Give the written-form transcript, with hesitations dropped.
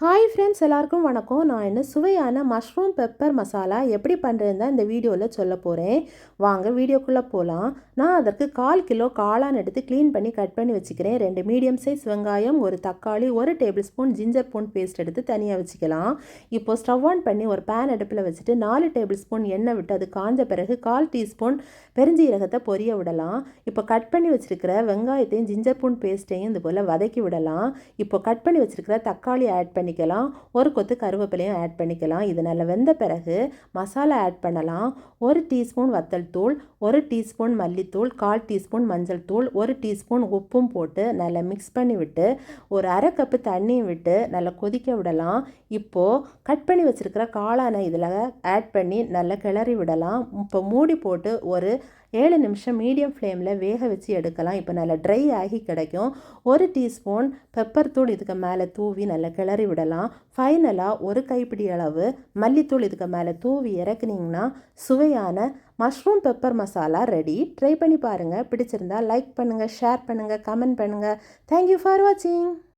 Hi friends, எல்லாருக்கும் வணக்கம். நான் என்ன சுவையான மஷ்ரூம் பெப்பர் மசாலா எப்படி பண்ணுறதுன்னு தான் இந்த வீடியோவில் சொல்ல போகிறேன். வாங்க வீடியோக்குள்ளே போகலாம். நான் அதற்கு 1/4 கிலோ காளான் எடுத்து க்ளீன் பண்ணி கட் பண்ணி வச்சுக்கிறேன். 2 மீடியம் சைஸ் வெங்காயம், ஒரு தக்காளி, 1 டேபிள் ஸ்பூன் ஜிஞ்சர் பூண்ட் பேஸ்ட் எடுத்து தனியாக வச்சுக்கலாம். இப்போது ஸ்டவ் ஆன் பண்ணி ஒரு பேன் அடுப்பில் வச்சுட்டு 4 டேபிள் ஸ்பூன் எண்ணெய் விட்டு அது காஞ்ச பிறகு 1/4 டீஸ்பூன் பெருஞ்சீரகத்தை பொரிய விடலாம். இப்போ கட் பண்ணி வச்சுருக்கிற வெங்காயத்தையும் ஜிஞ்சர் பூண்ட் பேஸ்ட்டையும் இது போல் வதக்கி விடலாம். இப்போ கட் பண்ணி வச்சுருக்கிற தக்காளி ஆட் பண்ணி ஒரு கொத்து கருவேப்பிலையும் ஆட் பண்ணிக்கலாம். இது நல்லா வெந்த பிறகு மசாலா ஆட் பண்ணலாம். 1 டீஸ்பூன் வத்தல் தூள், 1 டீஸ்பூன் மல்லித்தூள், 1/4 டீஸ்பூன் மஞ்சள் தூள், 1 டீஸ்பூன் உப்பும் போட்டு நல்லா மிக்ஸ் பண்ணி விட்டு ஒரு அரை கப்பு தண்ணியும் விட்டு நல்லா கொதிக்க விடலாம். இப்போது கட் பண்ணி வச்சுருக்கிற காளானை இதில் ஆட் பண்ணி நல்லா கிளறி விடலாம். இப்போ மூடி போட்டு ஒரு 7 நிமிஷம் மீடியம் ஃப்ளேமில் வேக வச்சு எடுக்கலாம். இப்போ நல்லா ட்ரை ஆகி கிடைக்கும். 1 டீஸ்பூன் பெப்பர் தூள் இதுக்கு மேலே தூவி நல்லா கிளறி விடலாம். ஃபைனலாக ஒரு கைப்பிடி அளவு மல்லித்தூள் இதுக்கு மேலே தூவி இறக்குனீங்கன்னா சுவையான mushroom pepper masala ready. Try பண்ணி பாருங்கள். பிடிச்சிருந்தா லைக் பண்ணுங்கள், ஷேர் பண்ணுங்கள், கமெண்ட் பண்ணுங்கள். தேங்க்யூ ஃபார் வாட்சிங்.